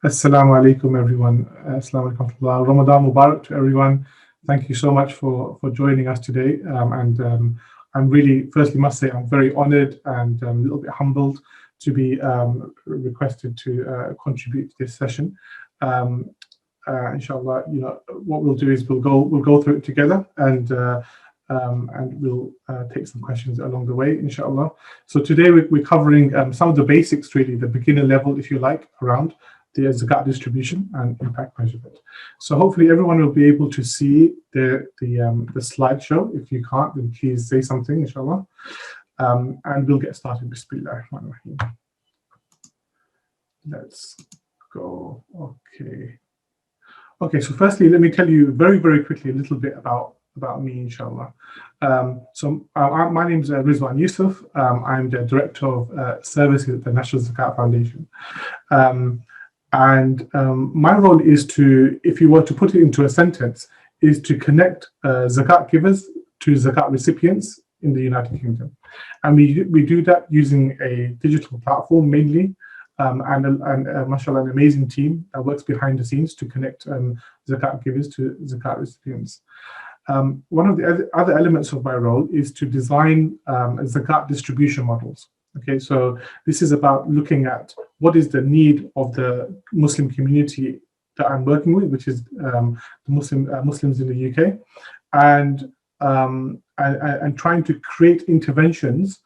Assalamu alaikum, everyone. Assalamu alaikum. Ramadan Mubarak to everyone. Thank you so much for joining us today. I'm really, firstly, must say I'm very honored and a little bit humbled to be requested to contribute to this session. Inshallah, what we'll do is we'll go through it together and we'll take some questions along the way, inshallah. So today we're covering some of the basics, really, the beginner level, if you like, around the Zakat distribution and impact measurement. So hopefully everyone will be able to see the slideshow. If you can't, then please say something, inshallah. And we'll get started. Bismillahirrahmanirrahim. Let's go. Okay, so firstly, let me tell you very, very quickly a little bit about me, inshallah. My name is Rizwan Yusuf. I'm the Director of Services at the National Zakat Foundation. My role is to, if you were to put it into a sentence, is to connect Zakat givers to Zakat recipients in the United Kingdom. And we do that using a digital platform mainly, and mashallah, an amazing team that works behind the scenes to connect Zakat givers to Zakat recipients. One of the other elements of my role is to design Zakat distribution models. Okay, so this is about looking at what is the need of the Muslim community that I'm working with, which is the Muslims in the UK, and trying to create interventions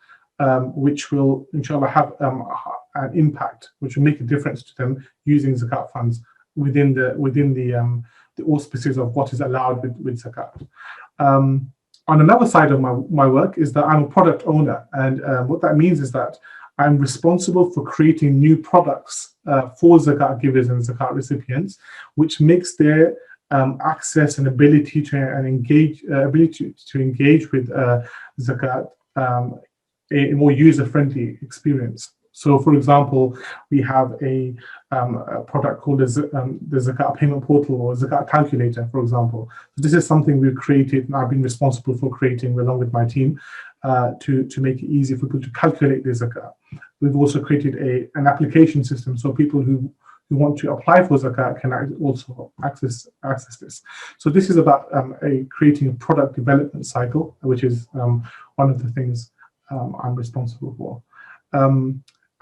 which will, inshallah, have an impact, which will make a difference to them using Zakat funds within the auspices of what is allowed with Zakat. On another side of my work is that I'm a product owner, and what that means is that I'm responsible for creating new products for Zakat givers and Zakat recipients, which makes their access and ability to engage with Zakat a more user-friendly experience. So, for example, we have a product called the Zakat Payment Portal or Zakat Calculator, for example. So this is something we've created, and I've been responsible for creating along with my team to make it easy for people to calculate their Zakat. We've also created an application system, so people who want to apply for Zakat can also access this. So this is about creating a product development cycle, which is one of the things I'm responsible for.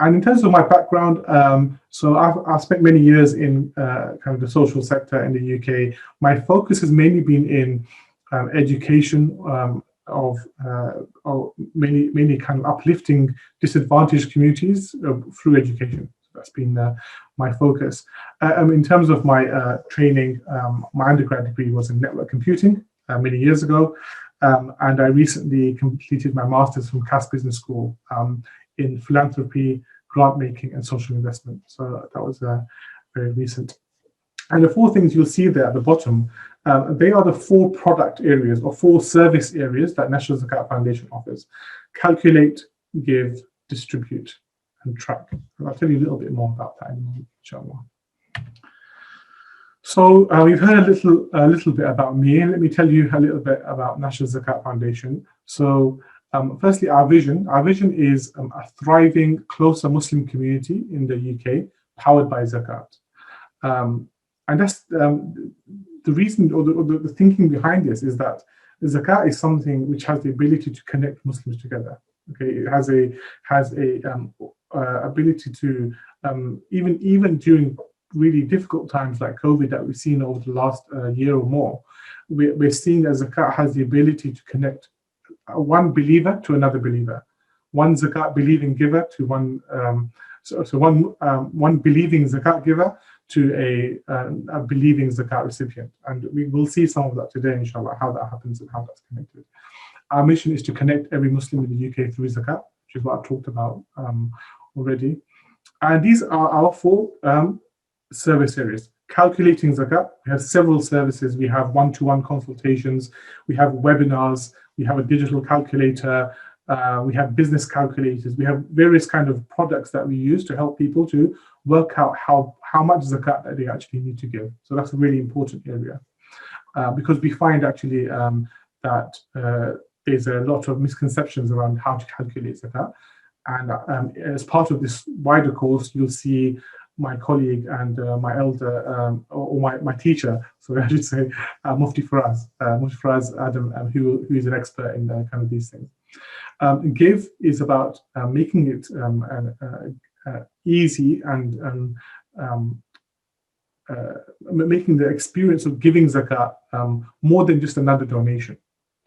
And in terms of my background, so I've spent many years in kind of the social sector in the UK. My focus has mainly been in education of mainly kind of uplifting disadvantaged communities through education. So that's been my focus. In terms of my training, my undergrad degree was in network computing many years ago, and I recently completed my master's from Cass Business School in philanthropy, grant making, and social investment. So that was very recent. And the four things you'll see there at the bottom, they are the four product areas or four service areas that National Zakat Foundation offers: calculate, give, distribute, and track. And I'll tell you a little bit more about that in a moment, inshallah. So we've heard a little bit about me. Let me tell you a little bit about National Zakat Foundation. So firstly, our vision is a thriving, closer Muslim community in the UK, powered by Zakat. And that's the reason, or the thinking behind this, is that Zakat is something which has the ability to connect Muslims together. Okay, it has a ability to even during really difficult times like COVID that we've seen over the last year or more, we're seeing that Zakat has the ability to connect one believer to another believer, one Zakat believing giver to one believing Zakat giver to a believing Zakat recipient. And we will see some of that today, inshallah, how that happens and how that's connected. Our mission is to connect every Muslim in the UK through Zakat, which is what I've talked about already. And these are our four service areas. Calculating Zakat, we have several services. We have one-to-one consultations, we have webinars, we have a digital calculator, we have business calculators, we have various kind of products that we use to help people to work out how much Zakat that they actually need to give. So that's a really important area because we find actually that there's a lot of misconceptions around how to calculate Zakat. And as part of this wider course, you'll see my colleague and my elder, or my teacher, so I should say, Mufti Faraz Adam, who is an expert in kind of these things. Give is about making it easy and making the experience of giving zakat more than just another donation.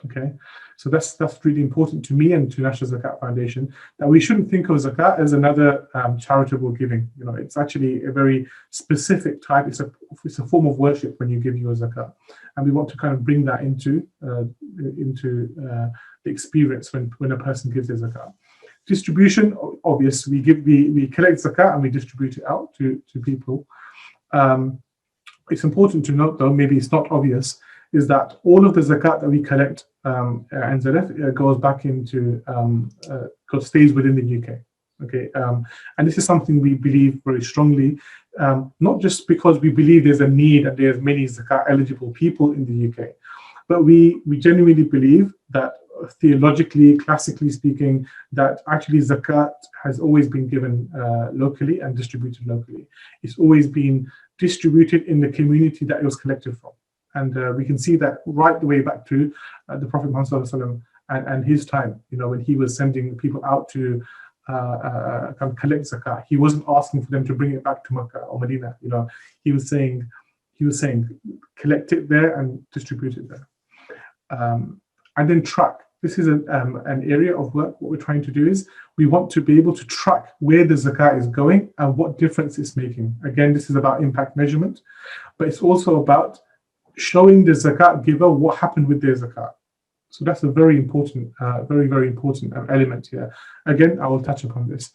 Okay, so that's really important to me and to National Zakat Foundation, that we shouldn't think of zakat as another charitable giving. You know, it's actually a very specific type. It's a form of worship when you give your zakat, and we want to kind of bring that into the experience when a person gives their zakat. Distribution, obvious. We collect zakat and we distribute it out to people. It's important to note, though, maybe it's not obvious, is that all of the zakat that we collect NZF goes back into, stays within the UK. Okay, and this is something we believe very strongly, not just because we believe there's a need and there's many zakat eligible people in the UK, but we genuinely believe that theologically, classically speaking, that actually zakat has always been given locally and distributed locally. It's always been distributed in the community that it was collected from. And we can see that right the way back to the Prophet Muhammad ﷺ and his time, you know, when he was sending people out to kind of collect zakat. He wasn't asking for them to bring it back to Mecca or Medina. You know, he was saying, collect it there and distribute it there. And then track. This is an area of work. What we're trying to do is we want to be able to track where the zakat is going and what difference it's making. Again, this is about impact measurement, but it's also about showing the zakat giver what happened with their zakat. So that's a very important, very important element here. Again, I will touch upon this.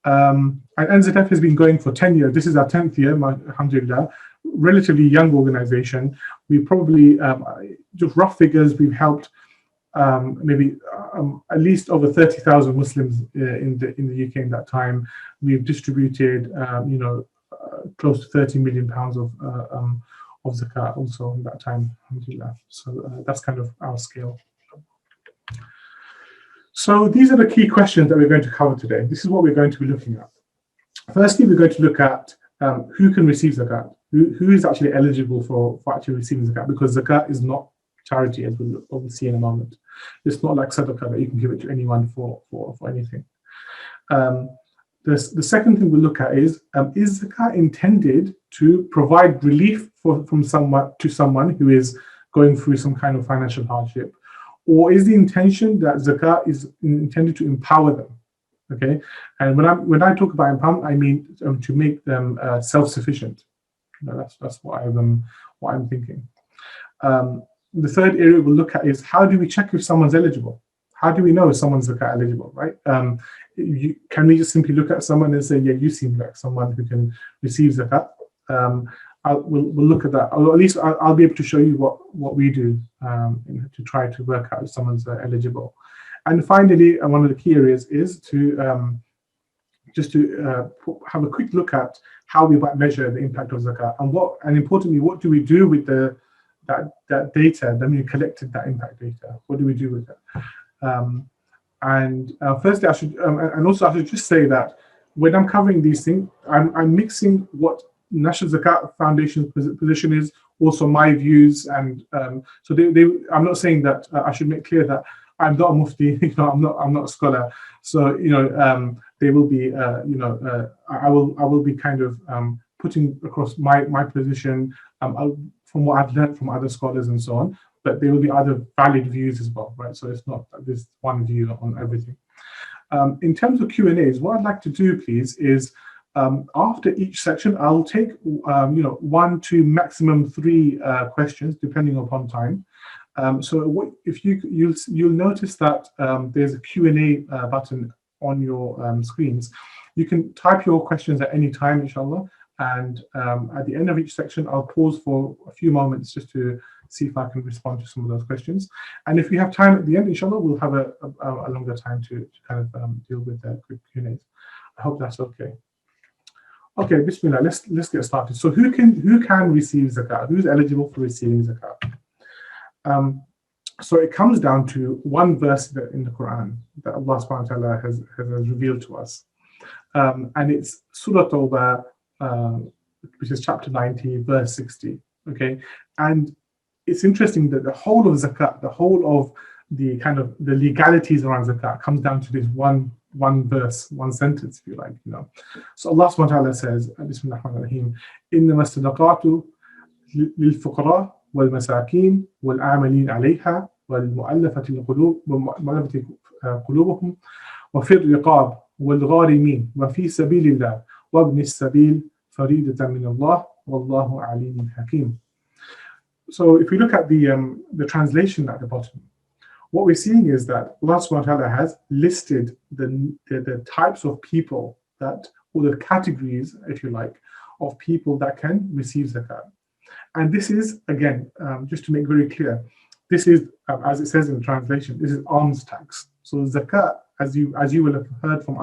And NZF has been going for 10 years. This is our 10th year, alhamdulillah. Relatively young organization. We probably, just rough figures, we've helped maybe at least over 30,000 Muslims in the UK in that time. We've distributed, close to 30 million pounds of zakat also in that time, alhamdulillah. So that's kind of our scale. So these are the key questions that we're going to cover today. This is what we're going to be looking at. Firstly, we're going to look at who can receive zakat, who is actually eligible for actually receiving zakat, because zakat is not charity, as we'll see in a moment. It's not like sadaqah that you can give it to anyone for anything. The second thing we'll look at is zakat intended to provide relief from someone who is going through some kind of financial hardship, or is the intention that zakat is intended to empower them? Okay, and when I talk about empowerment, I mean to make them self-sufficient. You know, that's what I'm thinking. The third area we'll look at is how do we check if someone's eligible? How do we know if someone's zakat eligible, right? Can we just simply look at someone and say, yeah, you seem like someone who can receive zakat? We'll look at that, or at least I'll be able to show you what we do to try to work out if someone's eligible. And finally, one of the key areas is to have a quick look at how we might measure the impact of zakat, and importantly, what do we do with that data? Then we collected that impact data. What do we do with it? Firstly, I should just say that when I'm covering these things, I'm mixing what National Zakat Foundation's position is, also my views, and so I'm not saying that I should make clear that I'm not a mufti. You know, I'm not a scholar. So they will be I will be kind of putting across my position from what I've learned from other scholars and so on. But there will be other valid views as well, right? So it's not this one view on everything. In terms of Q&As, what I'd like to do, please, is after each section, I'll take 1 to maximum 3 questions, depending upon time. So if you'll notice that there's a Q&A button on your screens. You can type your questions at any time, inshallah. And at the end of each section, I'll pause for a few moments just to see if I can respond to some of those questions. And if we have time at the end, inshallah, we'll have a longer time to kind of deal with the quick Q&As. I hope that's okay. Okay, bismillah, let's get started. So who can receive zakat? Who's eligible for receiving zakat? So it comes down to one verse in the Quran that Allah subhanahu wa ta'ala has revealed to us. And it's Surah Tawbah, which is chapter 90, verse 60. Okay, and it's interesting that the whole of zakat, the whole of the kind of the legalities around zakat comes down to this one verse, one sentence, if you like, you know. So Allah subhanahu wa ta'ala says, Bismillah ar-Rahman ar-Rahim, إنما الصدقات للفقراء والمساكين والعاملين عليها والمؤلفة القلوب والمؤلفة قلوبهم وفي الرقاب والغارمين وفي سبيل الله وابن السبيل فريدة من الله والله عليم حكيم. So if we look at the translation at the bottom, what we're seeing is that Allah subhanahu wa ta'ala has listed the types of people that, or the categories, if you like, of people that can receive zakat. And this is, again, just to make very clear, this is, as it says in the translation, this is alms tax. So zakat, as you will have heard from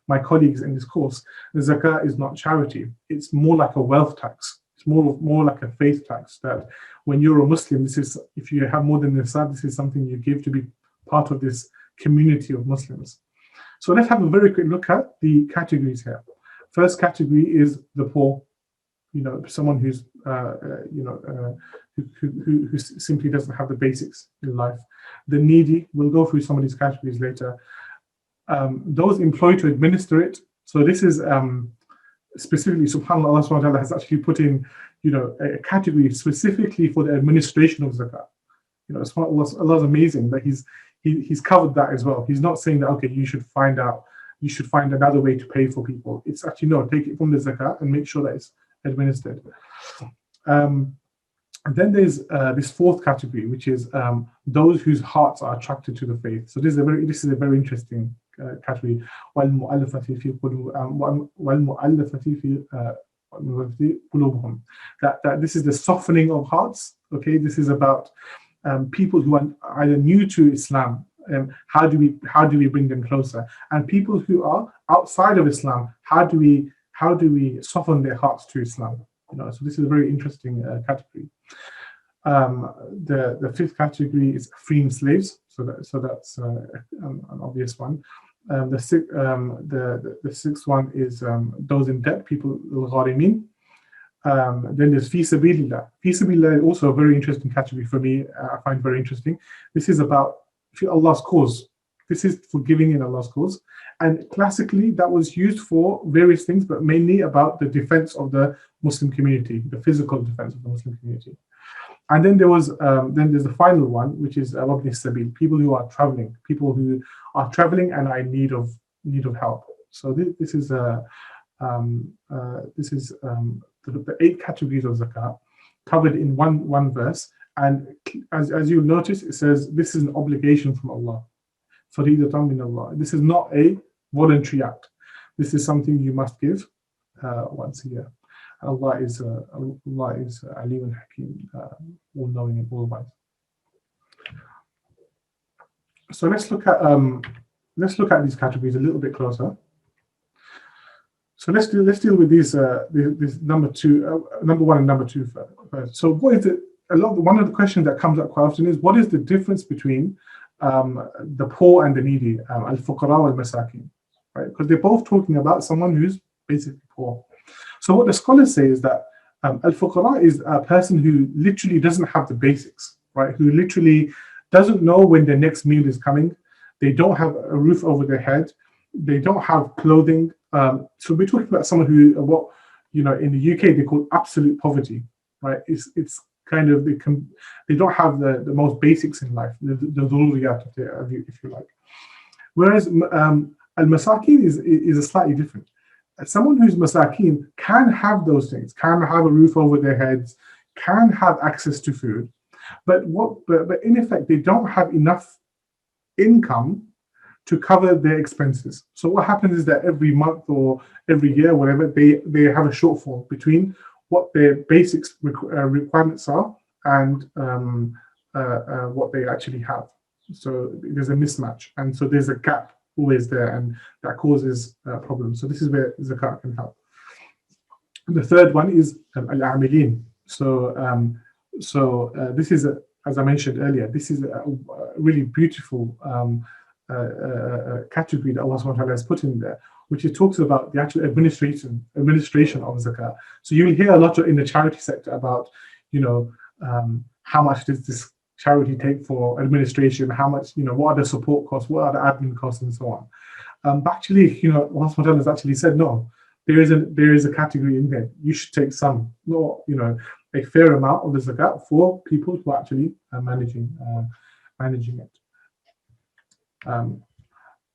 my colleagues in this course, the zakat is not charity. It's more like a wealth tax. It's more like a faith tax, that when you're a Muslim, this is, if you have more than nisab, this is something you give to be part of this community of Muslims. So let's have a very quick look at the categories here. First category is the poor, you know, someone who's who simply doesn't have the basics in life. The needy, we'll go through some of these categories later. Those employed to administer it. So this is specifically, subhanAllah, Allah subhanahu wa ta'ala has actually put in, you know, a category specifically for the administration of zakat. You know, Allah's amazing that he's covered that as well. He's not saying that, okay, you should find another way to pay for people. It's actually, no, take it from the zakat and make sure that it's administered. And then there's this fourth category, which is those whose hearts are attracted to the faith. So this is a very interesting category. وَالْمُؤَلَّفَةِ فِي قُلُوبِهِمْ. That this is the softening of hearts. Okay, this is about people who are either new to Islam. How do we bring them closer? And people who are outside of Islam, how do we soften their hearts to Islam? You know, so this is a very interesting category. The fifth category is freeing slaves. So that's an obvious one. The sixth one is those in debt, people al-gharimin. Then there's fi sabilillah. Fi sabilillah is also a very interesting category for me. I find very interesting. This is about Allah's cause. This is for giving in Allah's cause. And classically, that was used for various things, but mainly about the defense of the Muslim community, the physical defense of the Muslim community. And then there's the final one, which is Ibn Sabil, people who are traveling, and are in need of help. So this is the 8 categories of zakat covered in one verse. And as you'll notice, it says this is an obligation from Allah. Faridatan min Allah. This is not a voluntary act. This is something you must give once a year. Allah is Alim and Hakim, all-knowing and all-wise. So let's look at these categories a little bit closer. So let's deal with these this number 1 and number 2 first. So what is it? One of the questions that comes up quite often is, what is the difference between the poor and the needy, al-fuqara wal-masakin, right? Because they're both talking about someone who's basically poor. So what the scholars say is that al-fuqara is a person who literally doesn't have the basics, right? Who literally doesn't know when their next meal is coming. They don't have a roof over their head. They don't have clothing. So we're talking about someone who, what, you know, in the UK they call absolute poverty, right? It's kind of, they don't have the most basics in life, the dhururiyat, if you like. Whereas al-masakin is a slightly different. Someone who's masakin can have those things, can have a roof over their heads, can have access to food, but in effect they don't have enough income to cover their expenses. So what happens is that every month or every year, whatever, they have a shortfall between what their basic requirements are and what they actually have. So there's a mismatch, and so there's a gap always there, and that causes problems. So this is where zakat can help. The third one is al-amilin. So this is, as I mentioned earlier, this is a really beautiful category that Allah subhanahu wa ta'ala has put in there. which it talks about the actual administration of zakat. So you'll hear a lot in the charity sector about, how much does this charity take for administration, how much, what are the support costs, what are the admin costs, and so on. But actually, Allah subhanahu wa ta'ala has actually said, no, there is a category in there. You should take some, a fair amount of the zakat for people who are actually managing it.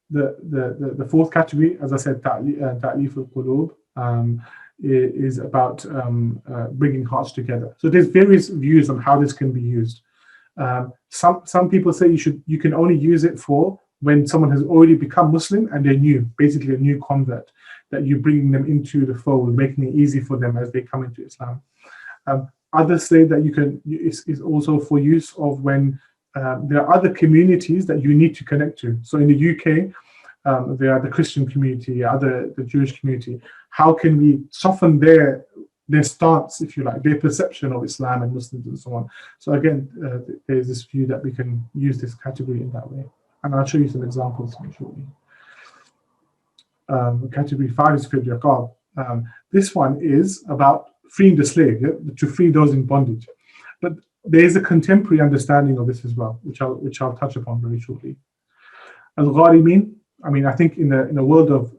The fourth category, as I said, ta'lif al-qulub, is about bringing hearts together. So there's various views on how this can be used. Some people say you can only use it for when someone has already become Muslim and they're new, basically a new convert, that you bring them into the fold, making it easy for them as they come into Islam. Others say that it's also for use of when there are other communities that you need to connect to. So in the UK, there are the Christian community, the Jewish community. How can we soften their stance, if you like, their perception of Islam and Muslims and so on? So again, there's this view that we can use this category in that way. And I'll show you some examples shortly. Category 5 is fil riqab. This one is about freeing the slave, to free those in bondage. But there is a contemporary understanding of this as well, which I'll touch upon very shortly. Al-gharimin, I think in a world of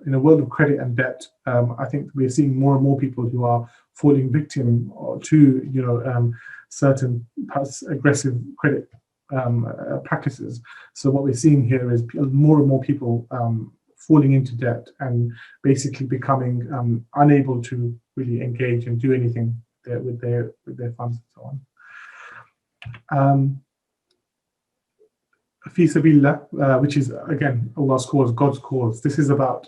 credit and debt, I think we're seeing more and more people who are falling victim to certain aggressive credit practices. So what we're seeing here is more and more people falling into debt and basically becoming unable to really engage and do anything with their funds and so on. Fi sabilillah, which is again Allah's cause, God's cause. This is about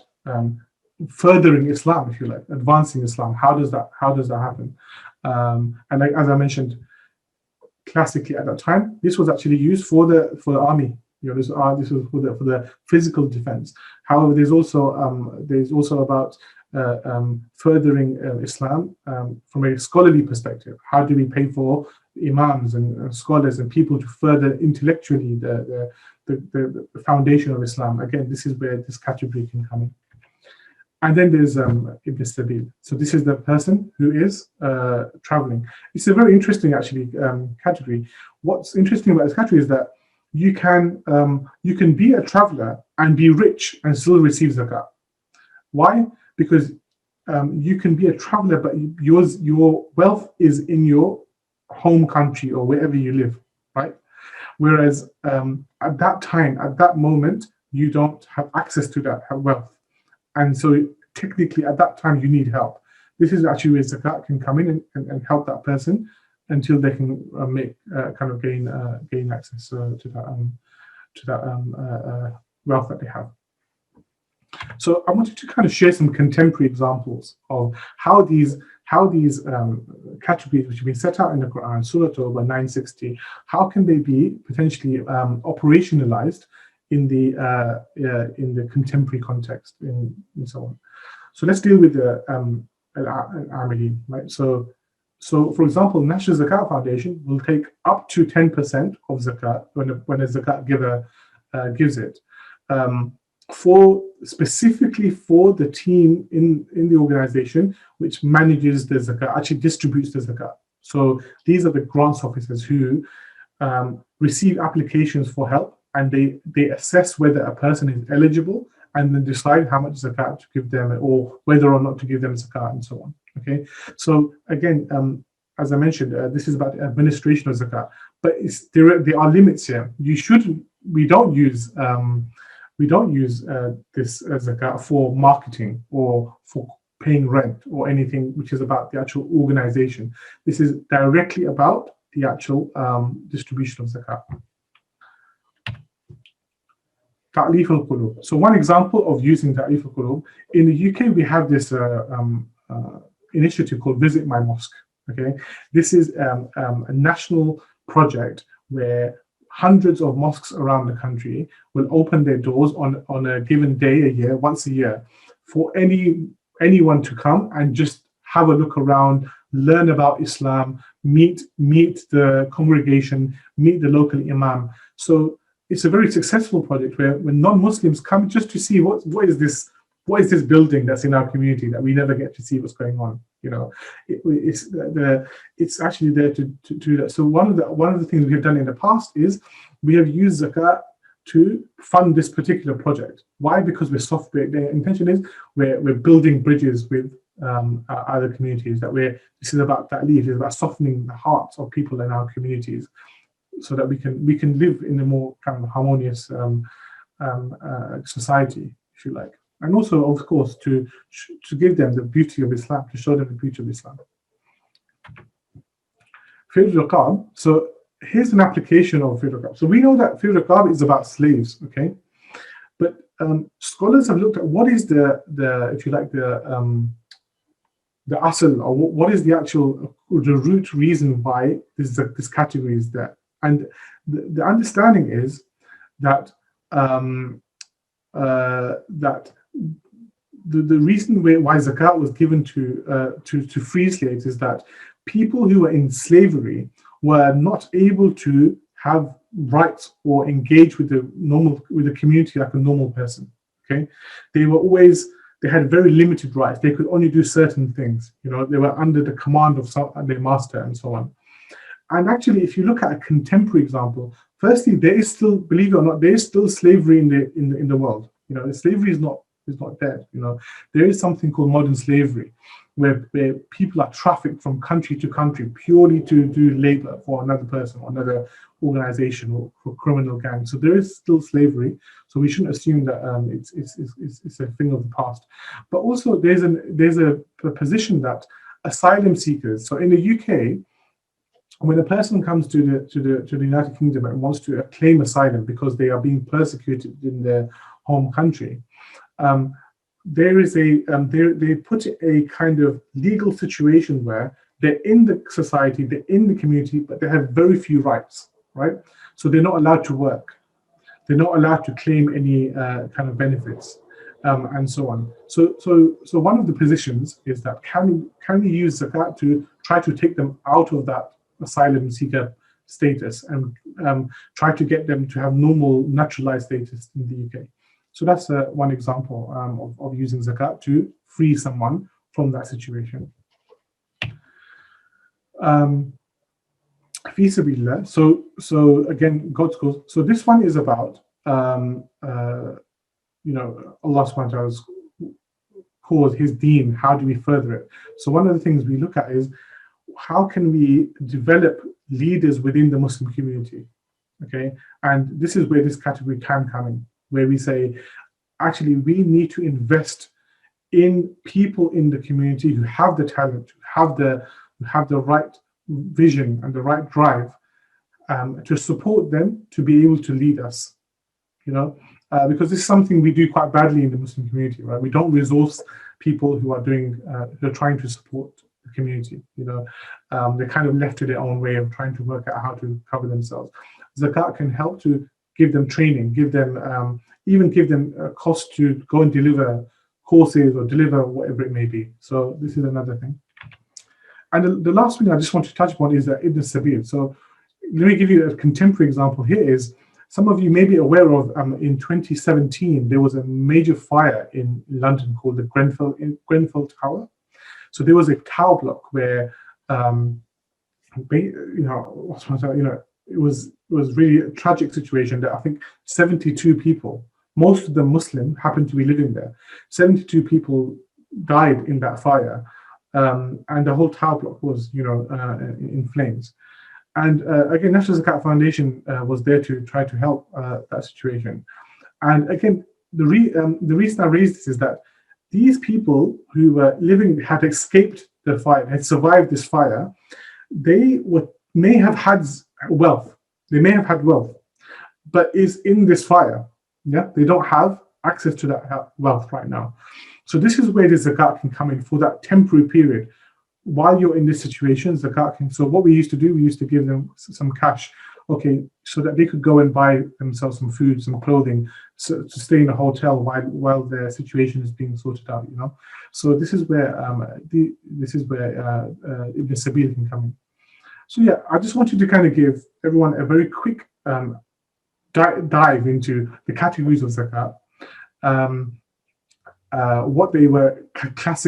furthering Islam, if you like, advancing Islam. How does that happen? And as I mentioned, classically at that time, this was actually used for the army. This was for the physical defense. However, there's also about furthering Islam from a scholarly perspective. How do we pay for imams and scholars and people to further intellectually the foundation of Islam? Again, this is where this category can come in. And then there's Ibn Sabil. So this is the person who is traveling. It's a very interesting, actually, category. What's interesting about this category is that you can be a traveler and be rich and still receive zakat. Why? Because you can be a traveler, but your wealth is in your home country or wherever you live, right? Whereas at that time, at that moment, you don't have access to that wealth. And so technically at that time, you need help. This is actually where zakat can come in and help that person until they can gain access to that wealth that they have. So I wanted to kind of share some contemporary examples of how these categories which have been set out in the Quran, Surah Tawbah 960, how can they be potentially operationalized in the contemporary context and so on. So let's deal with the Amali, right? So for example, National Zakat Foundation will take up to 10% of zakat when a zakat giver gives it, specifically for the team in the organization which manages the zakat, actually distributes the zakat. So these are the grants officers who receive applications for help, and they assess whether a person is eligible and then decide how much zakat to give them or whether or not to give them zakat and so on. Okay, so again, as I mentioned, this is about the administration of zakat, but there are limits here. We don't use this zakat for marketing or for paying rent or anything which is about the actual organization. This is directly about the actual distribution of zakat. Ta'lif al-qulub. So one example of using ta'lif al-qulub, in the UK we have this initiative called Visit My Mosque. Okay, this is a national project where hundreds of mosques around the country will open their doors on a given day once a year, for anyone to come and just have a look around, learn about Islam, meet the congregation, meet the local imam. So it's a very successful project where when non-Muslims come just to see what is this what is this building that's in our community that we never get to see what's going on? It's actually there to do that. So one of the things we have done in the past is we have used Zakat to fund this particular project. Why? Because the intention is we're building bridges with other communities. This is about ta'leef, it's about softening the hearts of people in our communities, so that we can live in a more kind of harmonious society, if you like. And also, of course, to give them the beauty of Islam, to show them the beauty of Islam. Fi'l Riqab. So here's an application of Fi'l Riqab. So we know that Fi'l Riqab is about slaves, okay? But scholars have looked at what is the if you like, the asl, or what is the actual, the root reason why this category is there. And the understanding is that that the reason why zakat was given to free slaves is that people who were in slavery were not able to have rights or engage with the community like a normal person. Okay, they had very limited rights. They could only do certain things. They were under the command of their master and so on. And actually, if you look at a contemporary example, firstly, there is still, believe it or not, there is still slavery in the world. Slavery is not dead. There is something called modern slavery, where people are trafficked from country to country purely to do labor for another person or another organization or for criminal gang. So there is still slavery. So we shouldn't assume that it's a thing of the past. But also there's a position that asylum seekers. So in the UK, when a person comes to the United Kingdom and wants to claim asylum because they are being persecuted in their home country, they put a kind of legal situation where they're in the society, they're in the community, but they have very few rights, right? So they're not allowed to work, they're not allowed to claim any kind of benefits, and so on. So one of the positions is that can we use zakat to try to take them out of that asylum seeker status and try to get them to have normal naturalized status in the UK. So that's one example of using zakat to free someone from that situation. Fi sabilillah. So again, God's cause. So this one is about Allah subhanahu wa ta'ala's cause, his deen. How do we further it? So one of the things we look at is how can we develop leaders within the Muslim community, okay? And this is where this category can come in, where we say, actually, we need to invest in people in the community who have the talent, who have the right vision and the right drive to support them to be able to lead us, because this is something we do quite badly in the Muslim community, right? We don't resource people who are trying to support the community. They're kind of left to their own way of trying to work out how to cover themselves. Zakat can help to give them training, even give them a cost to go and deliver courses or deliver whatever it may be. So this is another thing. And the last thing I just want to touch upon is Ibn Sabil. So let me give you a contemporary example here. Is some of you may be aware of in 2017 there was a major fire in London called the Grenfell Tower. So there was a tower block where it was really a tragic situation that I think 72 people, most of them Muslim, happened to be living there. 72 people died in that fire, and the whole tower block was in flames. And again, National Zakat Foundation was there to try to help that situation. And again, the reason I raised this is that these people who were had escaped the fire, had survived this fire, may have had wealth. They may have had wealth, but is in this fire. Yeah, they don't have access to that wealth right now. So this is where the zakat can come in for that temporary period. While you're in this situation, zakat can. So what we used to do, we used to give them some cash, okay, so that they could go and buy themselves some food, some clothing, to stay in a hotel while their situation is being sorted out. So this is where Ibn Sabil can come in. So yeah, I just wanted to kind of give everyone a very quick dive into the categories of zakat. what they were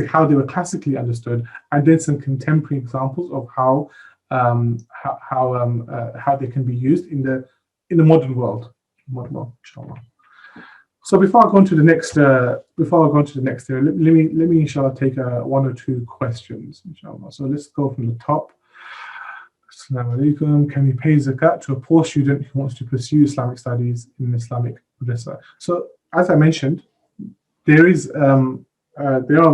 how they were classically understood, and then some contemporary examples of how they can be used in the modern world. Inshallah. So before I go on to the next, let me inshallah take one or two questions, inshallah. So let's go from the top. Assalamu alaikum. Can we pay zakat to a poor student who wants to pursue Islamic studies in an Islamic madrasa? So as I mentioned, there are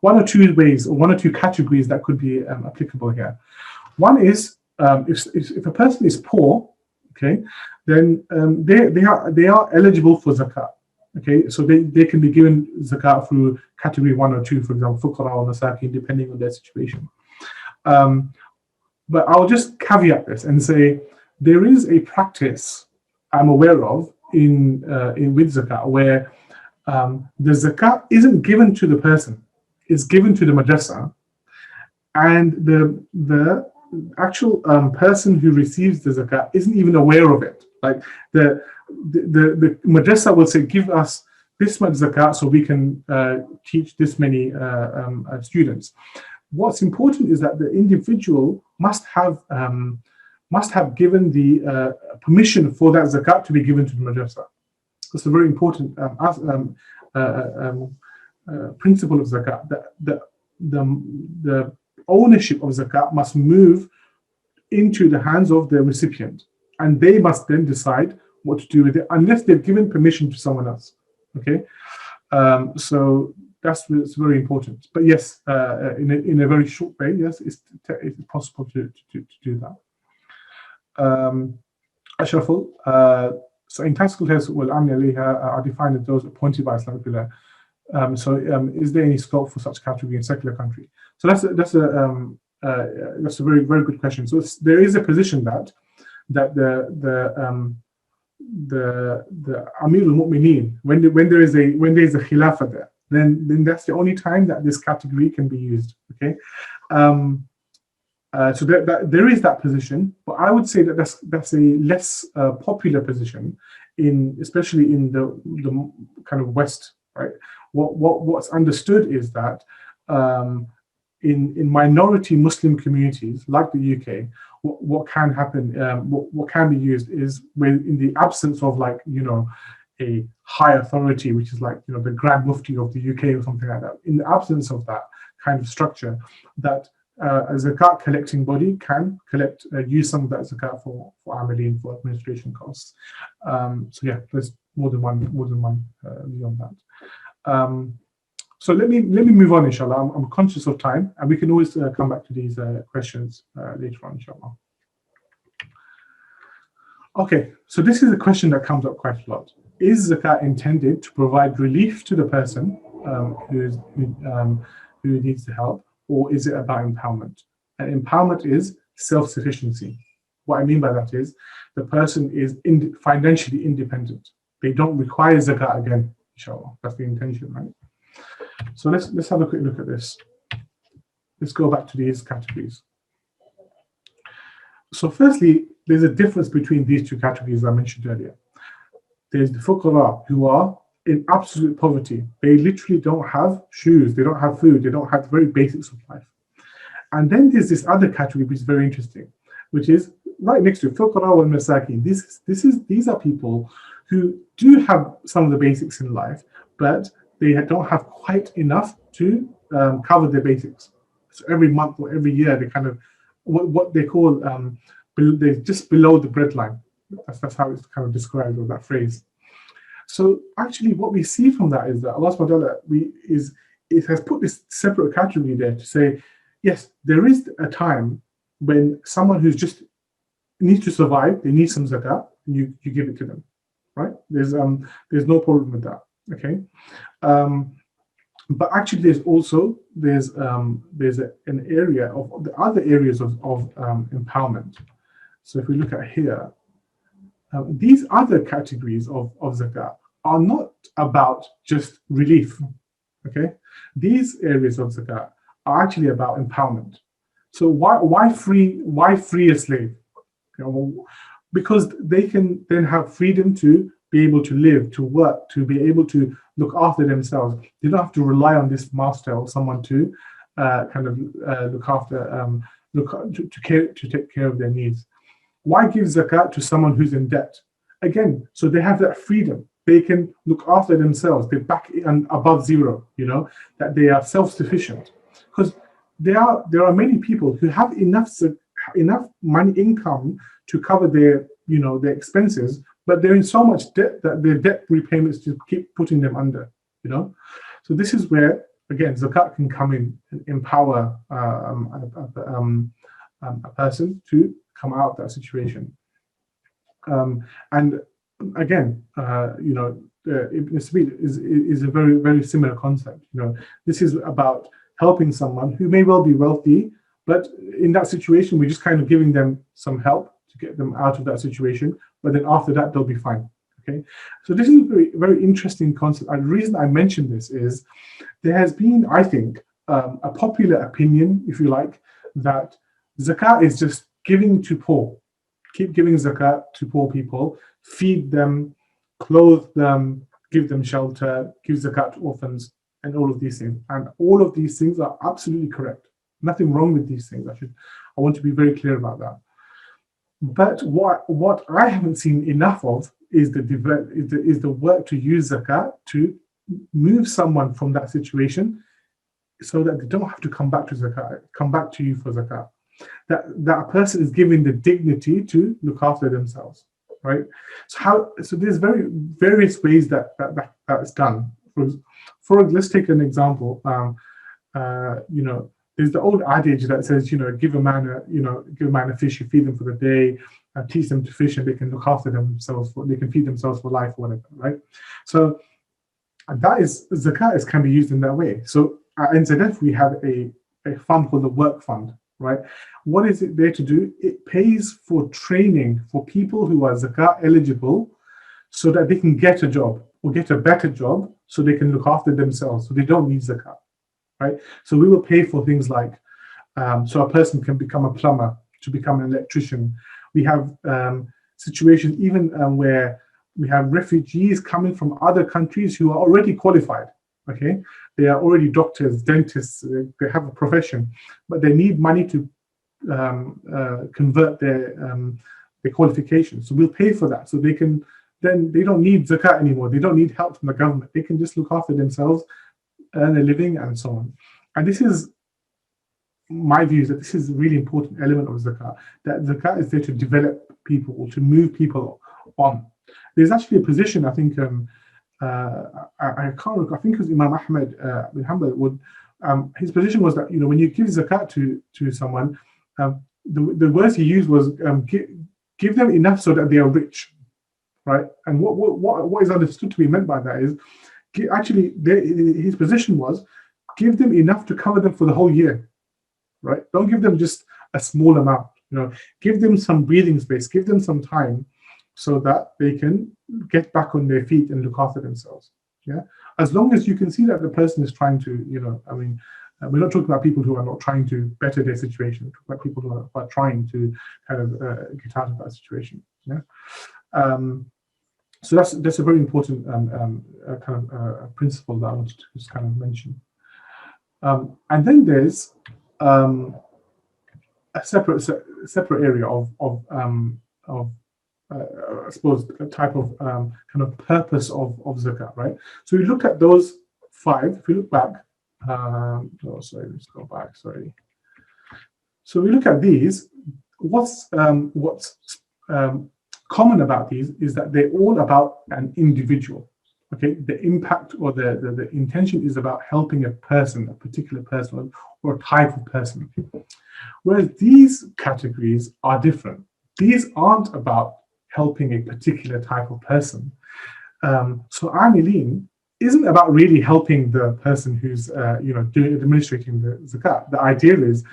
one or two ways, or one or two categories that could be applicable here. One is if a person is poor, okay, then they are eligible for zakat. Okay, so they can be given zakat through category 1 or 2, for example, fuqara or masakin, depending on their situation. But I'll just caveat this and say there is a practice I'm aware of in with zakat where the zakat isn't given to the person; it's given to the madrasa, and the actual person who receives the zakat isn't even aware of it. Like the madrasa will say, give us this much zakat so we can teach this many students. What's important is that the individual must have given the permission for that zakat to be given to the madrasa. It's a very important principle of zakat, that the ownership of zakat must move into the hands of the recipient, and they must then decide what to do with it, unless they've given permission to someone else. Okay, so it's very important. But yes, in a very short way, yes, it's possible to do that. Ashraful, so entitled tests are defined as those appointed by Islamic law. So is there any scope for such category in secular country? So that's a very, very good question. So there is a position that the Amir al-Mu'mineen, when there is a khilafah there, then that's the only time that this category can be used. Okay, so there is that position, but I would say that that's a less popular position, especially in the kind of West, right? What's understood is that in minority Muslim communities like the UK, what can happen, what can be used is when, in the absence of, like, a high authority, which is like, the Grand Mufti of the UK or something like that. In the absence of that kind of structure, that a zakat collecting body can use some of that zakat for ameline, for administration costs. So yeah, there's more than one view on that. So let me move on, inshallah. I'm conscious of time, and we can always come back to these questions later on, inshallah. Okay, so this is a question that comes up quite a lot. Is zakat intended to provide relief to the person who needs the help, or is it about empowerment? And empowerment is self-sufficiency. What I mean by that is the person is financially independent. They don't require zakat again, inshallah. That's the intention, right? So let's have a quick look at this. Let's go back to these categories. So firstly, there's a difference between these two categories I mentioned earlier. There's the fuqara, who are in absolute poverty. They literally don't have shoes, they don't have food, they don't have the very basics of life. And then there's this other category which is very interesting, which is right next to fuqara wal masakin. These are people who do have some of the basics in life, but they don't have quite enough to cover their basics. So every month or every year, they kind of what they call they're just below the breadline. That's how it's kind of described, or that phrase. So actually, what we see from that is that Allah subhanahu wa ta'ala it has put this separate category there to say, yes, there is a time when someone who's just needs to survive, they need some zakat, and you give it to them, right? There's no problem with that. Okay, but actually there's an area of the other areas of empowerment. So if we look at here, these other categories of zakat are not about just relief. Okay, these areas of zakat are actually about empowerment. So why free a slave? Because they can then have freedom to be able to live, to work, to be able to look after themselves. They don't have to rely on this master or someone to look after, to take care of their needs. Why give zakat to someone who's in debt? Again, so they have that freedom. They can look after themselves. They're back and above zero, that they are self-sufficient. Because there are many people who have enough money income to cover their expenses, but they're in so much debt that their debt repayments just keep putting them under. So this is where, again, zakat can come in and empower a person to come out of that situation. And again, Ibn Sabil is a very, very similar concept. This is about helping someone who may well be wealthy, but in that situation, we're just kind of giving them some help to get them out of that situation. But then after that, they'll be fine. Okay, so this is a very, very interesting concept. And the reason I mention this is there has been, I think, a popular opinion, if you like, that zakat is just giving to poor. Keep giving zakat to poor people, feed them, clothe them, give them shelter, give zakat to orphans, and all of these things. And all of these things are absolutely correct. Nothing wrong with these things. I want to be very clear about that. But what I haven't seen enough of is the work to use zakat to move someone from that situation, so that they don't have to come back to you for zakat. That person is given the dignity to look after themselves, right? So there's various ways that is done. Let's take an example. There's the old adage that says, give a man a fish, you feed them for the day, teach them to fish, and they can look after themselves, they can feed themselves for life or whatever, right? So that is, zakat can be used in that way. So at NZF, we have a fund called the Work Fund, right? What is it there to do? It pays for training for people who are zakat eligible, so that they can get a job or get a better job, so they can look after themselves, so they don't need zakat, right? So we will pay for things like, so a person can become a plumber, to become an electrician. We have situations even where we have refugees coming from other countries who are already qualified. Okay, they are already doctors, dentists, they have a profession, but they need money to convert their qualifications. So we'll pay for that, so they don't need zakat anymore. They don't need help from the government. They can just look after themselves, earn a living, and so on. And this is my view, is that this is a really important element of zakat. That zakat is there to develop people, or to move people on. There's actually a position, I think. I can't recall, I think it was Imam Ahmed bin Hanbal his position was that when you give zakat to someone, the words he used was give them enough so that they are rich, right? And what is understood to be meant by that is his position was give them enough to cover them for the whole year, right? Don't give them just a small amount. Give them some breathing space, give them some time, so that they can get back on their feet and look after themselves. Yeah, as long as you can see that the person is trying to, we're not talking about people who are not trying to better their situation. We're talking about people who are trying to kind of get out of that situation. Yeah, so that's a very important kind of principle that I wanted to just kind of mention. And then there's a separate area of I suppose a type of kind of purpose of zakat, right? So we looked at those five. If we look back, let's go back. Sorry. So we look at these. What's common about these is that they're all about an individual. Okay, the impact or the intention is about helping a person, a particular person, or a type of person. Whereas these categories are different. These aren't about helping a particular type of person. So Amilin isn't about really helping the person who's administrating the zakat. The idea is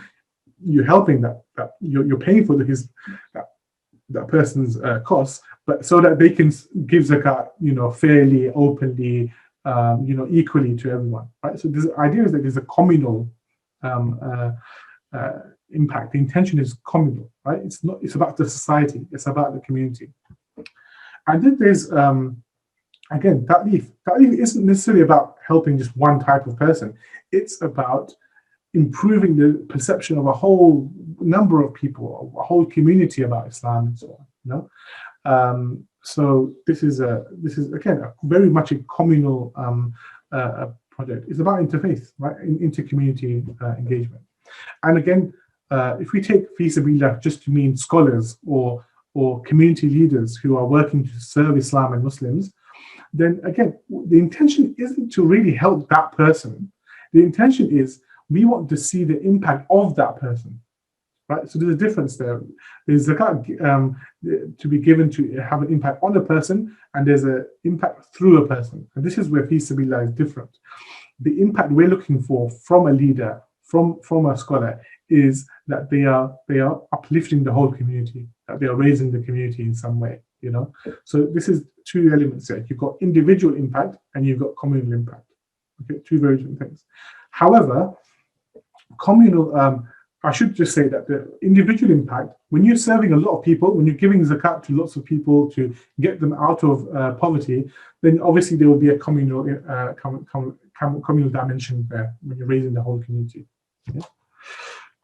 you're helping that you're paying for that person's costs, but so that they can give zakat, fairly, openly, equally to everyone, right? So the idea is that there's a communal impact. The intention is communal, right? It's about the society. It's about the community. And then there's again, TAIF isn't necessarily about helping just one type of person. It's about improving the perception of a whole number of people, a whole community about Islam and so on. So this is again very much a communal project. It's about interfaith, right? Inter-community engagement. And again, if we take fi sabilillah just to mean scholars or community leaders who are working to serve Islam and Muslims, then again, the intention isn't to really help that person. The intention is we want to see the impact of that person, right? So there's a difference there. There's zakat to be given to have an impact on a person, and there's an impact through a person. And this is where fi sabilillah is different. The impact we're looking for from a leader, from a scholar, is that they are uplifting the whole community, that they are raising the community in some way. So this is two elements there. You've got individual impact and you've got communal impact. Okay, two very different things. However, communal, I should just say that the individual impact, when you're serving a lot of people, when you're giving zakat to lots of people to get them out of poverty, then obviously there will be a communal dimension there when you're raising the whole community. Yeah?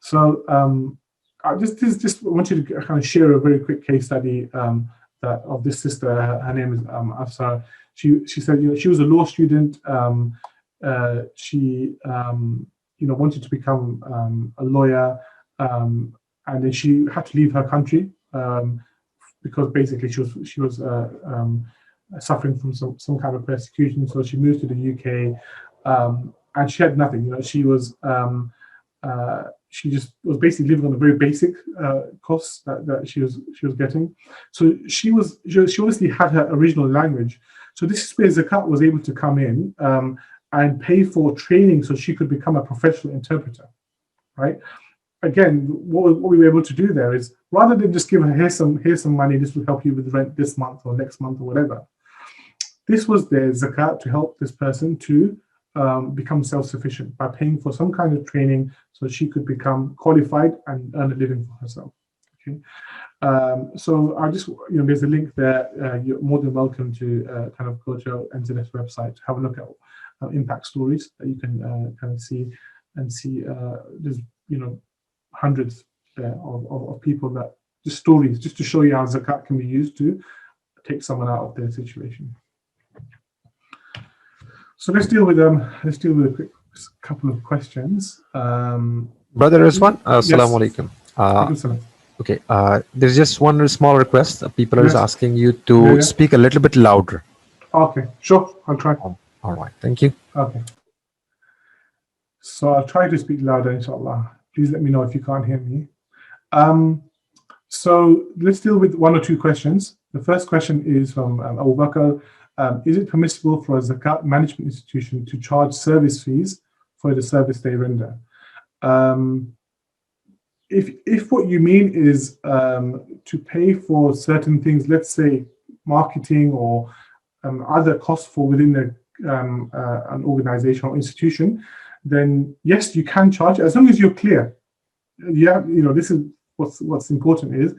So I just wanted to kind of share a very quick case study of this sister. Her name is Afsar. She said, she was a law student. She wanted to become a lawyer, and then she had to leave her country because basically she was suffering from some kind of persecution. So she moved to the UK, and she had nothing. She just was basically living on the very basic costs that she was getting. So she obviously had her original language. So this is where zakat was able to come in and pay for training so she could become a professional interpreter, right? Again, what we were able to do there is, rather than just give her here's some money, this will help you with rent this month or next month or whatever. This was their zakat to help this person to become self-sufficient by paying for some kind of training so she could become qualified and earn a living for herself. Okay, so I just, there's a link there. You're more than welcome to kind of go to NZS website to have a look at impact stories that you can kind of see there's hundreds of people that just stories just to show you how zakat can be used to take someone out of their situation. So let's deal with a quick couple of questions. Brother Rizwan, assalamu alaikum. Okay, there's just one small request. People are asking you to speak a little bit louder. Okay, sure, I'll try. All right, thank you. Okay. So I'll try to speak louder, inshallah. Please let me know if you can't hear me. So let's deal with one or two questions. The first question is from Abu Bakr. Is it permissible for a zakat management institution to charge service fees for the service they render? If what you mean is to pay for certain things, let's say marketing or other costs for within an organization or institution, then yes, you can charge as long as you're clear. Yeah, this is what's important is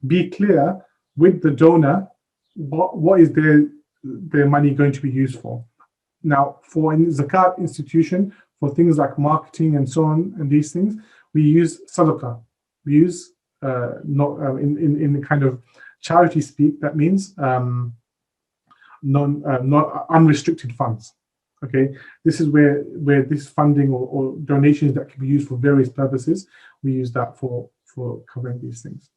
be clear with the donor what is their money going to be used for. Now, for a zakat institution, for things like marketing and so on and these things, we use sadaqah. We use not in the kind of charity speak. That means not unrestricted funds. Okay, this is where this funding or donations that can be used for various purposes, we use that for covering these things.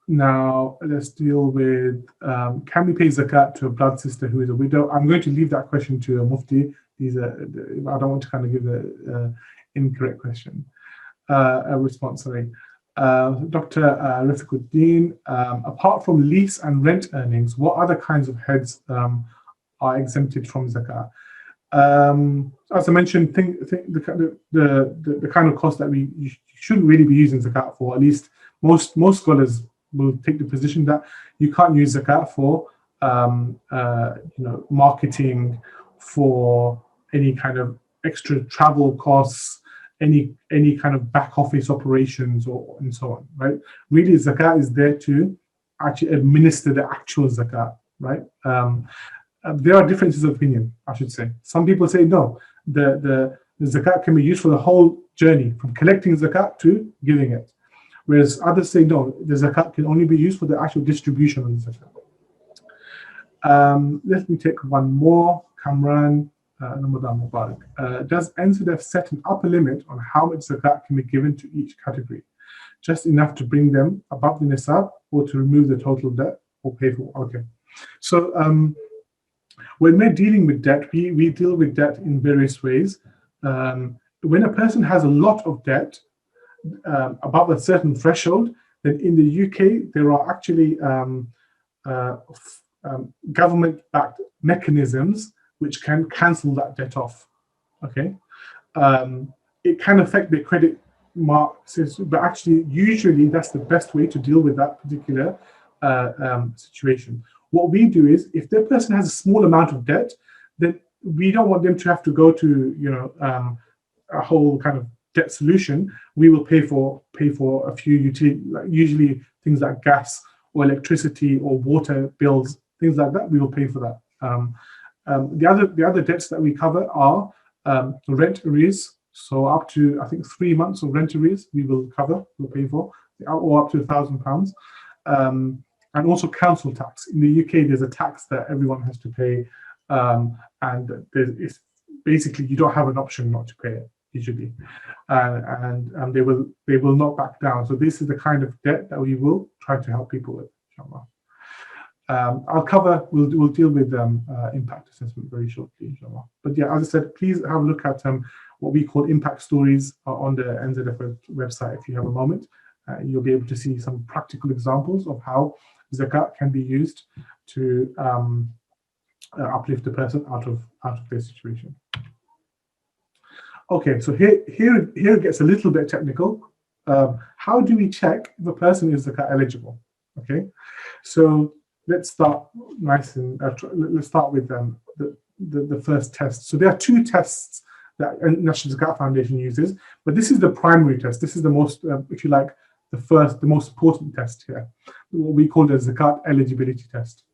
Now let's deal with can we pay zakat to a blood sister who is a widow? I'm going to leave that question to a mufti. I don't want to kind of give the incorrect question a response. Sorry. Dr. Rifikuddin, apart from lease and rent earnings, what other kinds of heads are exempted from zakat? As I mentioned, the kind of cost that you shouldn't really be using zakat for. At least most scholars will take the position that you can't use zakat for marketing, for any kind of extra travel costs, any kind of back office operations and so on, right? Really, zakat is there to actually administer the actual zakat, right? There are differences of opinion, I should say. Some people say no, the zakat can be used for the whole journey from collecting zakat to giving it, whereas others say no, the zakat can only be used for the actual distribution of the zakat. Let me take one more. Kamran Ramadan Mubarak. Does NZF set an upper limit on how much zakat can be given to each category? Just enough to bring them above the nisab, or to remove the total debt or pay for? Okay. So when we're dealing with debt, we deal with debt in various ways. When a person has a lot of debt above a certain threshold, then in the UK there are actually government-backed mechanisms which can cancel that debt off. Okay, it can affect the credit mark, but actually, usually that's the best way to deal with that particular situation. What we do is, if the person has a small amount of debt, then we don't want them to have to go to a whole kind of debt solution. We will pay for a few utility, usually things like gas or electricity or water bills, things like that. We will pay for that. The other debts that we cover are rent arrears. So up to, I think, 3 months of rent arrears we will cover, we'll pay for, or up to £1,000. And also council tax. In the UK, there's a tax that everyone has to pay, and it's basically you don't have an option not to pay it usually, and they will not back down. So this is the kind of debt that we will try to help people with, inshallah. We'll deal with impact assessment very shortly, inshallah. But yeah, as I said, please have a look at what we call impact stories on the NZF website if you have a moment. You'll be able to see some practical examples of how zakat can be used to uplift the person out of their situation. Okay, so here it gets a little bit technical. How do we check if a person is zakat eligible? Okay, so let's start nice and let's start with the first test. So there are two tests that National Zakat Foundation uses, but this is the primary test. This is the most, if you like, the most important test here, what we call the Zakat Eligibility test.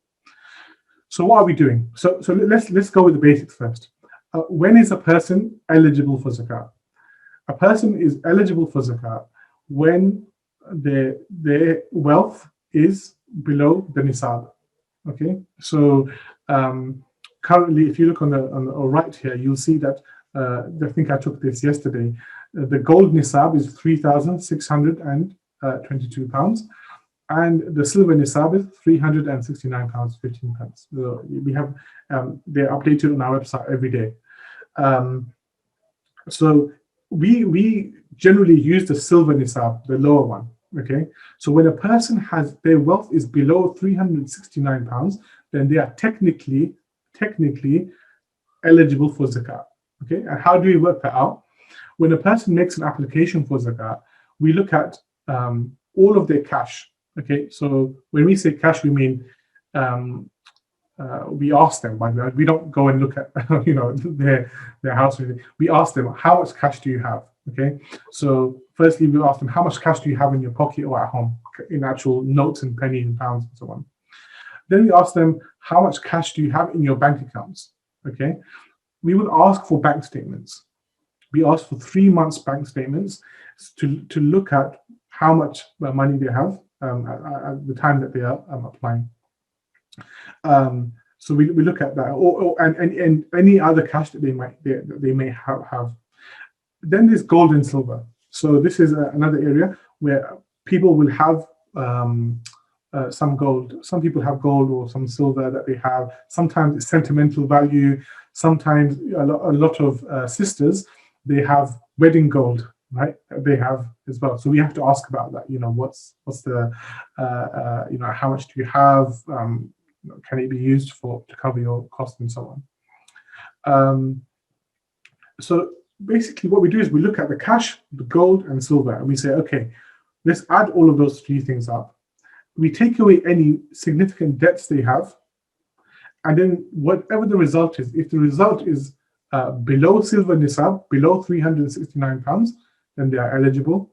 So what are we doing? So let's go with the basics first. When is a person eligible for zakat? A person is eligible for zakat when their wealth is below the nisab. Okay, so currently, if you look on the right here, you'll see that I think I took this yesterday. The gold nisab is £3,622, and the silver nisab is £369.15. So we have they're updated on our website every day. So we generally use the silver nisab, the lower one. Okay, so when a person has their wealth is below £369, then they are technically eligible for zakat. Okay, and how do we work that out? When a person makes an application for zakat, we look at all of their cash. Okay, so when we say cash, we mean we ask them. By the way, we don't go and look at their house. We ask them, how much cash do you have? Okay, so firstly we ask them, how much cash do you have in your pocket or at home, in actual notes and pennies and pounds and so on. Then we ask them, how much cash do you have in your bank accounts? Okay, we would ask for bank statements. We ask for 3 months bank statements to look at how much money they have at the time that they are applying. So we look at that, and any other cash that they may have. Then there's gold and silver. So this is another area where people will have some gold. Some people have gold or some silver that they have. Sometimes it's sentimental value. Sometimes a lot of sisters, they have wedding gold, right? They have as well. So we have to ask about that. What's the how much do you have? Can it be used to cover your costs and so on? So basically what we do is we look at the cash, the gold and silver, and we say, okay, let's add all of those three things up. We take away any significant debts they have, and then whatever the result is, if the result is below silver nisab, below £369, then they are eligible.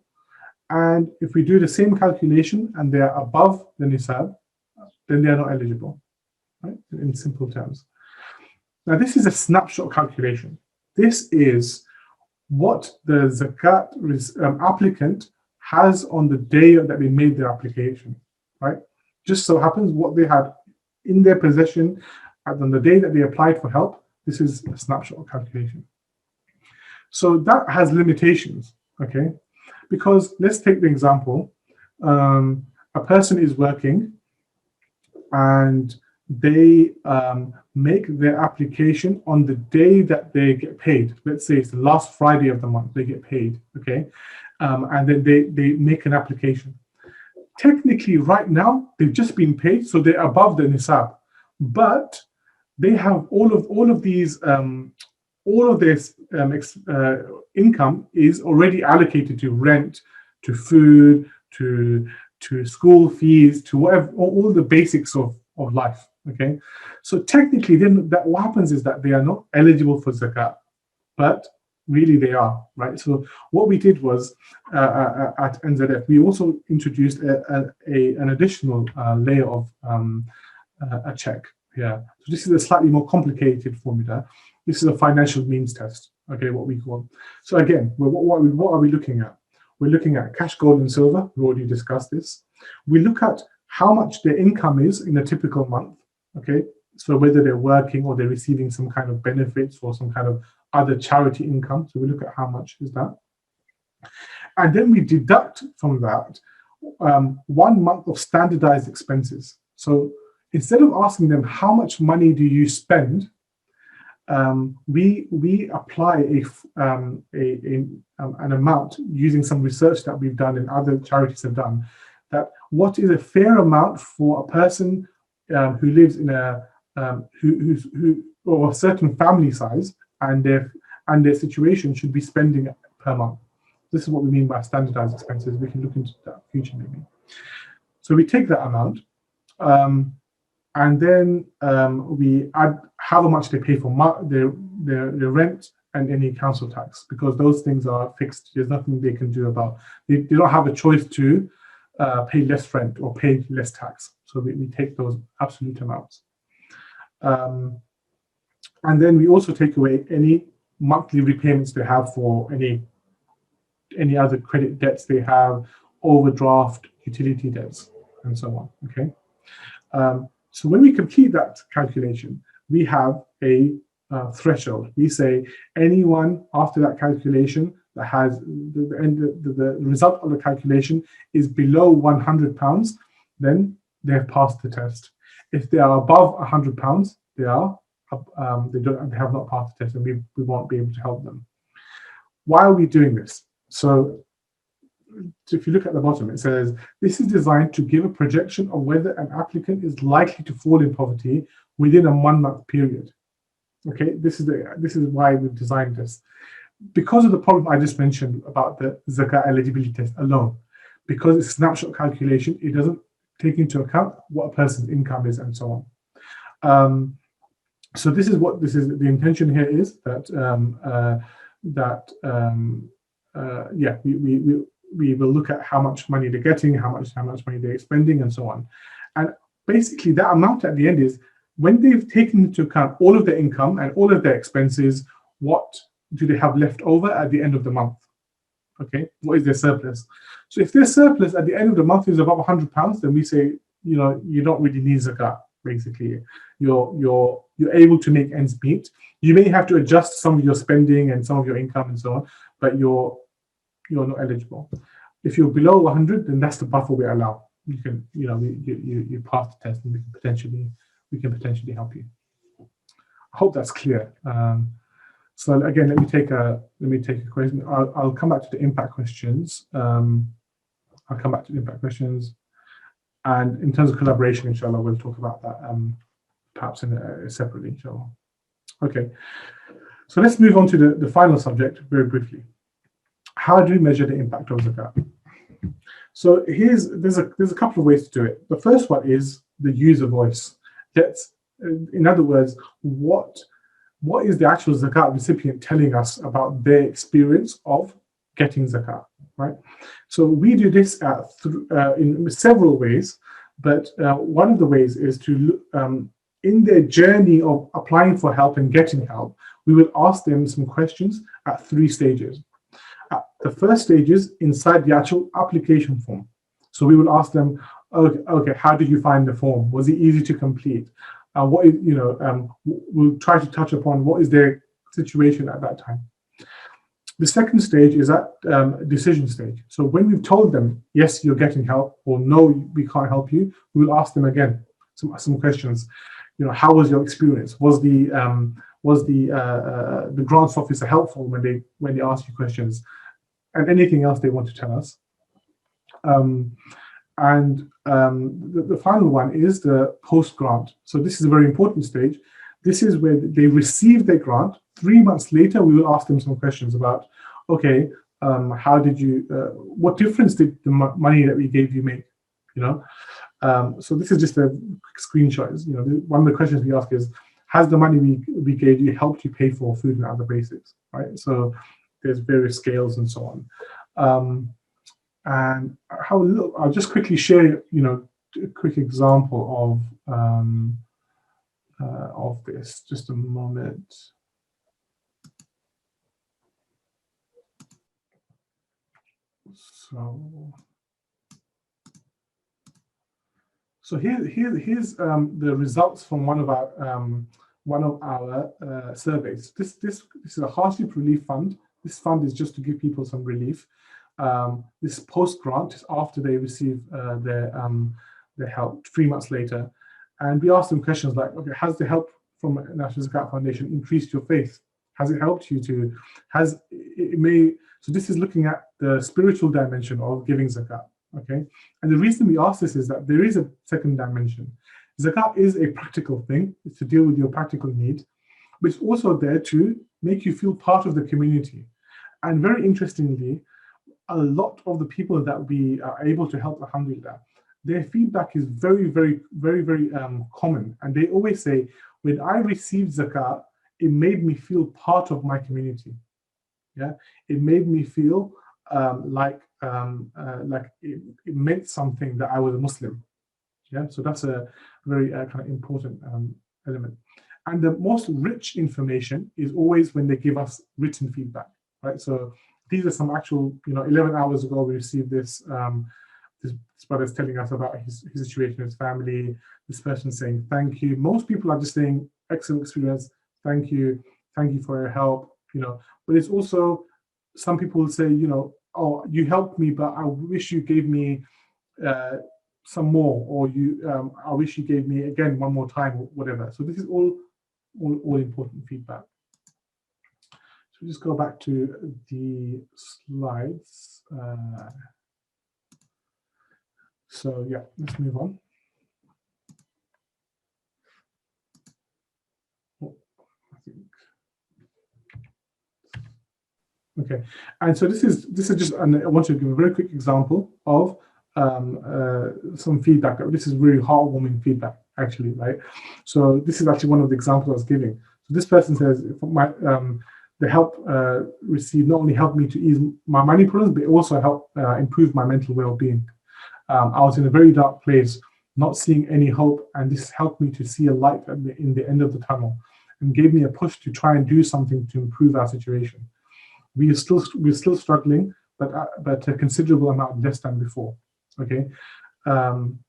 And if we do the same calculation and they are above the nisab, then they are not eligible, right? In simple terms. Now, this is a snapshot calculation. This is what the zakat applicant has on the day that they made their application, right? Just so happens what they had in their possession on the day that they applied for help. This is a snapshot calculation. So that has limitations, okay? Because let's take the example, a person is working and they make their application on the day that they get paid. Let's say it's the last Friday of the month, they get paid, okay? And then they make an application. Technically, right now, they've just been paid, so they're above the nisab. But they have all of these, all of this income is already allocated to rent, to food, to school fees, to whatever, all the basics of life, okay? So technically, then what happens is that they are not eligible for zakat, but really they are, right? So what we did was, at NZF, we also introduced an additional layer of a check here. So this is a slightly more complicated formula. This is a financial means test, okay, what we call. So again, what are we looking at? We're looking at cash, gold, and silver. We already discussed this. We look at how much their income is in a typical month, okay? So whether they're working or they're receiving some kind of benefits or some kind of other charity income. So we look at how much is that. And then we deduct from that 1 month of standardized expenses. So instead of asking them how much money do you spend, we apply an amount using some research that we've done and other charities have done, that what is a fair amount for a person who lives in a who or a certain family size and their situation should be spending per month. This is what we mean by standardized expenses. We can look into that future maybe. So we take that amount, and then we add how much they pay for their rent and any council tax, because those things are fixed. There's nothing they can do about. They don't have a choice to pay less rent or pay less tax. So we take those absolute amounts. And then we also take away any monthly repayments they have for any other credit debts they have, overdraft, utility debts, and so on, okay? So when we complete that calculation, we have a threshold. We say anyone after that calculation that has the result of the calculation is below £100, then they have passed the test. If they are above £100, they have not passed the test, and we won't be able to help them. Why are we doing this? So if you look at the bottom, it says this is designed to give a projection of whether an applicant is likely to fall in poverty within a 1 month period. Okay, this is why we've designed this. Because of the problem I just mentioned about the Zakat eligibility test alone, because it's a snapshot calculation, it doesn't take into account what a person's income is and so on. So this is the intention here is that we will look at how much money they're getting, how much money they're spending, and so on. And basically that amount at the end is when they've taken into account all of their income and all of their expenses, what do they have left over at the end of the month? Okay, what is their surplus? So if their surplus at the end of the month is above £100, then we say, you don't really need zakat. Basically, you're able to make ends meet. You may have to adjust some of your spending and some of your income and so on, but you're not eligible. If you're below 100, then that's the buffer we allow. You can, you pass the test, and we can potentially help you. I hope that's clear. So again, let me take a question. I'll come back to the impact questions. And in terms of collaboration, inshallah, we'll talk about that perhaps separately, inshallah. Okay, so let's move on to the final subject very briefly. How do we measure the impact of zakat? So there's a couple of ways to do it. The first one is the user voice. In other words, what is the actual zakat recipient telling us about their experience of getting zakat? right? So we do this in several ways, but one of the ways is to in their journey of applying for help and getting help, we will ask them some questions at 3 stages. The first stage is inside the actual application form. So we will ask them, okay, how did you find the form? Was it easy to complete? What is, we'll try to touch upon what is their situation at that time. The second stage is at decision stage. So when we've told them, yes, you're getting help, or no, we can't help you, we will ask them again some questions. How was your experience? Was the grants officer helpful when they ask you questions, and anything else they want to tell us. The final one is the post-grant. So this is a very important stage. This is where they receive their grant. 3 months later, we will ask them some questions about, okay, how did you, what difference did the money that we gave you make? So this is just a quick screenshot. One of the questions we ask is, has the money we gave you helped you pay for food and other basics, right? So there's various scales and so on. And I'll just quickly share, a quick example of this. Just a moment. So here's the results from one of our surveys. This is a hardship relief fund. This fund is just to give people some relief. This post grant is after they receive their help 3 months later, and we ask them questions like, okay, has the help from National Zakat Foundation increased your faith? Has it helped you to? So this is looking at the spiritual dimension of giving zakat. Okay, and the reason we ask this is that there is a second dimension. Zakat is a practical thing. It's to deal with your practical need, but it's also there to make you feel part of the community. And very interestingly, a lot of the people that we are able to help, alhamdulillah, their feedback is very, very, very, very common. And they always say, when I received zakat, it made me feel part of my community. Yeah, it made me feel like it meant something that I was a Muslim. Yeah, so that's a very kind of important element. And the most rich information is always when they give us written feedback, right? So these are some actual, 11 hours ago we received this. This brother's telling us about his situation, his family. This person saying thank you. Most people are just saying excellent experience, thank you for your help, But it's also some people will say, oh, you helped me, but I wish you gave me some more, or I wish you gave me again one more time, or whatever. So this is all important feedback. So just go back to the slides. So yeah, let's move on. Okay, and so this is just, and I want to give a very quick example of some feedback. This is really heartwarming feedback, actually, right? So this is actually one of the examples I was giving. So this person says, the help received not only helped me to ease my money problems, but also helped improve my mental well-being. I was in a very dark place, not seeing any hope, and this helped me to see a light in the end of the tunnel, and gave me a push to try and do something to improve our situation. We're still struggling, but a considerable amount less than before. Okay,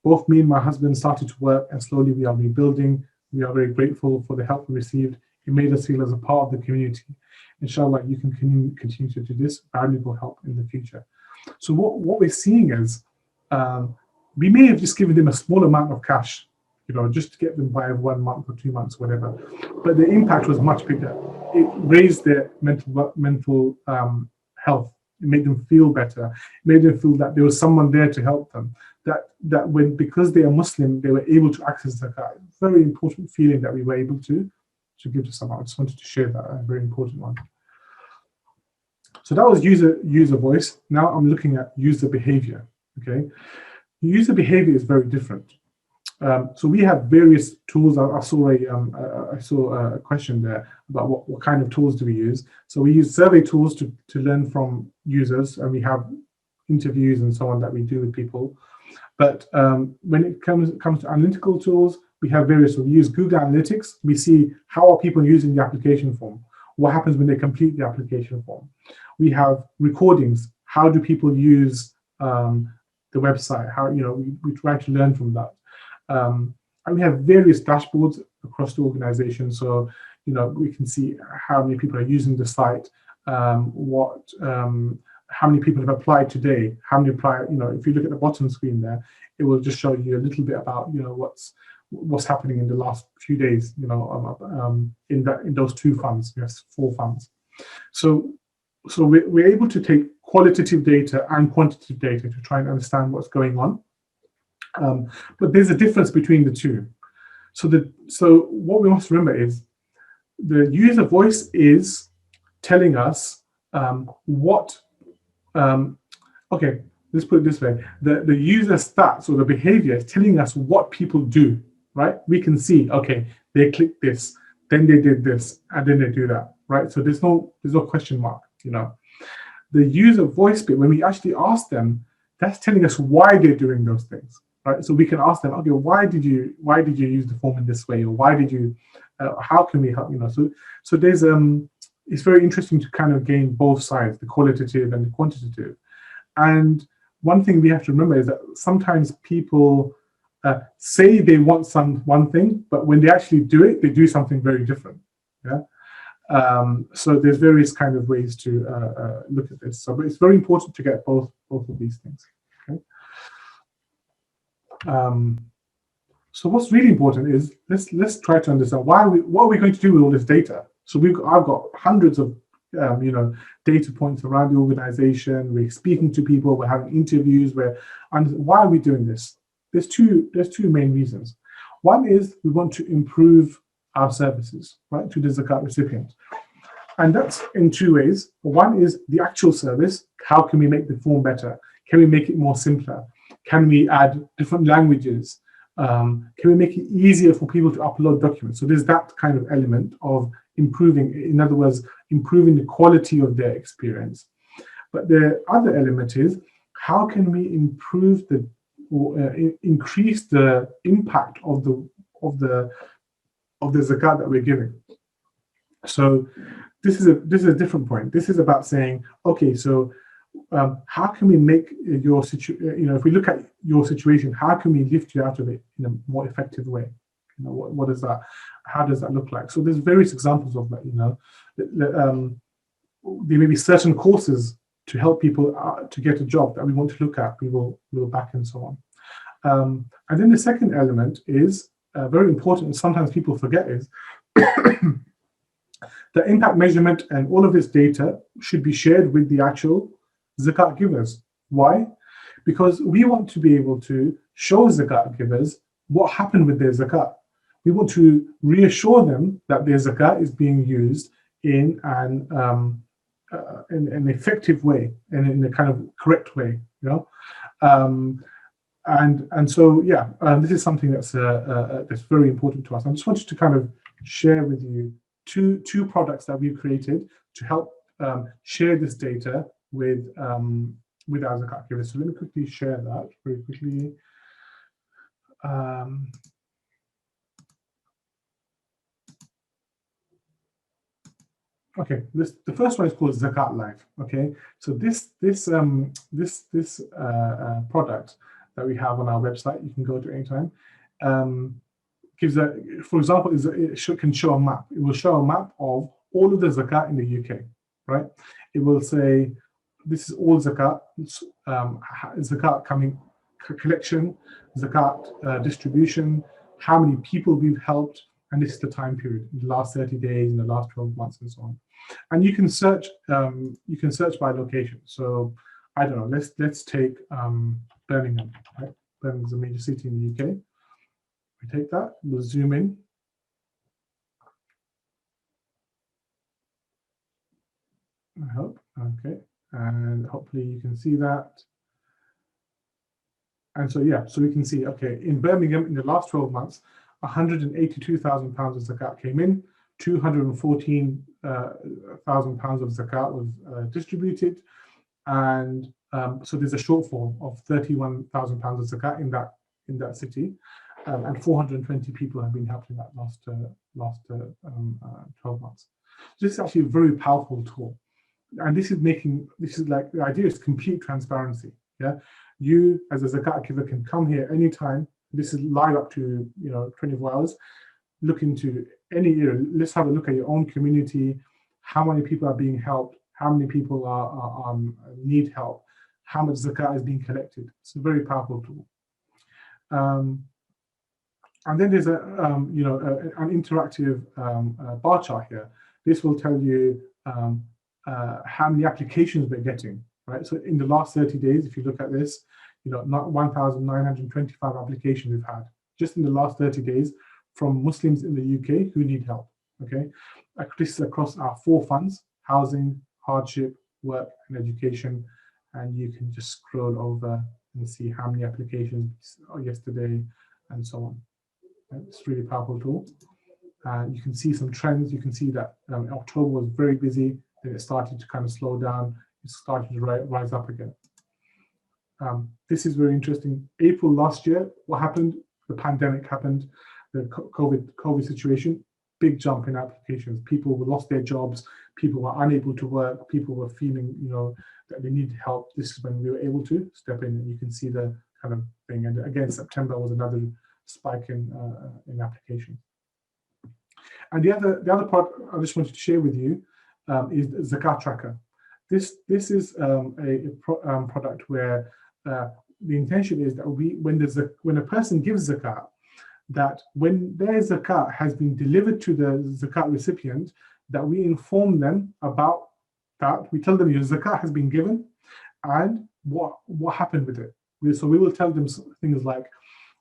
both me and my husband started to work, and slowly we are rebuilding. We are very grateful for the help we received. It made us feel as a part of the community. Inshallah, you can continue to do this valuable help in the future. So what we're seeing is, we may have just given them a small amount of cash, just to get them by 1 month or 2 months, whatever. But the impact was much bigger. It raised their mental health. It made them feel better. It made them feel that there was someone there to help them. That because they are Muslim, they were able to access zakat. Very important feeling that we were able to give to someone. I just wanted to share that, a very important one. So that was user voice. Now I'm looking at user behavior. Okay, user behavior is very different. So we have various tools. I saw a question there about what kind of tools do we use. So we use survey tools to learn from users, and we have interviews and so on that we do with people. But when it comes to analytical tools, we have various. We use Google Analytics. We see how are people using the application form. What happens when they complete the application form? We have recordings. How do people use the website? How we try to learn from that. And we have various dashboards across the organization. So we can see how many people are using the site, how many people have applied today, how many apply. If you look at the bottom screen there, it will just show you a little bit about what's happening in the last few days. In those two funds, we have 4 funds. So we're able to take qualitative data and quantitative data to try and understand what's going on. But there's a difference between the two. So what we must remember is the user voice is telling us what. Okay, let's put it this way: the user stats or the behavior is telling us what people do. Right? We can see, okay, they clicked this, then they did this, and then they do that. Right? So there's no question mark. The user voice bit, when we actually ask them, that's telling us why they're doing those things. Right? So we can ask them, okay, why did you use the form in this way, or why did you? How can we help? So there's it's very interesting to kind of gain both sides, the qualitative and the quantitative. And one thing we have to remember is that sometimes people say they want one thing, but when they actually do it, they do something very different. Yeah. So there's various kind of ways to look at this. So, but it's very important to get both of these things. Okay. So what's really important is let's try to understand what are we going to do with all this data. So I've got hundreds of data points around the organization. We're speaking to people. We're having interviews. And why are we doing this? There's two main reasons. One is we want to improve our services, right, to the Zakat recipient. And that's in 2 ways. One is the actual service. How can we make the form better? Can we make it more simpler? Can we add different languages? Can we make it easier for people to upload documents? So there's that kind of element of improving, in other words, improving the quality of their experience. But the other element is, how can we improve increase the impact of the zakat that we're giving? So this is a different point. This is about saying, okay, so how can we make your situation? If we look at your situation, how can we lift you out of it in a more effective way? What is that? How does that look like? So there's various examples of that. There may be certain courses to help people to get a job that we want to look at. We will back and so on. And then the second element is very important, and sometimes people forget, is the impact measurement and all of this data should be shared with the actual zakat givers. Why? Because we want to be able to show zakat givers what happened with their zakat. We want to reassure them that their zakat is being used in an effective way and in a kind of correct way. And so this is something that's very important to us. I just wanted to kind of share with you two products that we've created to help share this data with our zakat givers. So let me quickly share that very quickly. Okay, the first one is called Zakat Live. Okay, so this product that we have on our website, you can go to anytime. For example, can show a map. It will show a map of all of the zakat in the UK, right? It will say this is all zakat, zakat coming collection, zakat distribution, how many people we've helped, and this is the time period, in the last 30 days, in the last 12 months, and so on. And you can search by location. So I don't know, let's take Birmingham, right? Birmingham's a major city in the UK. We take that, we'll zoom in. I hope, okay. And hopefully you can see that. And so, so we can see, okay, in Birmingham, in the last 12 months, £182,000 of zakat came in, £214,000 of zakat was distributed, and So there's a shortfall of £31,000 of zakat in that city, and 420 people have been helped in that last 12 months. So this is actually a very powerful tool, and this is like, the idea is complete transparency. Yeah, you as a zakat giver can come here anytime. This is live up to 24 hours. Look into any area. Let's have a look at your own community. How many people are being helped? How many people are need help? How much zakat is being collected? It's a very powerful tool. And then there's an interactive bar chart here. This will tell you how many applications we're getting. Right. So in the last 30 days, if you look at this, not 1,925 applications we've had just in the last 30 days from Muslims in the UK who need help. Okay, this is across our 4 funds: housing, hardship, work, and education. And you can just scroll over and see how many applications yesterday and so on. It's a really powerful tool. You can see some trends. You can see that October was very busy, then it started to kind of slow down. It started to rise up again. This is very interesting. April last year, what happened? The pandemic happened, the COVID situation, big jump in applications. People lost their jobs. People were unable to work. People were feeling, that they needed help. This is when we were able to step in, and you can see the kind of thing. And again, September was another spike in application. And the other part I just wanted to share with you is Zakat Tracker. This is a product where the intention is that when a person gives zakat, that when their zakat has been delivered to the zakat recipient, that we inform them about that. We tell them your zakat has been given and what happened with it. So we will tell them things like,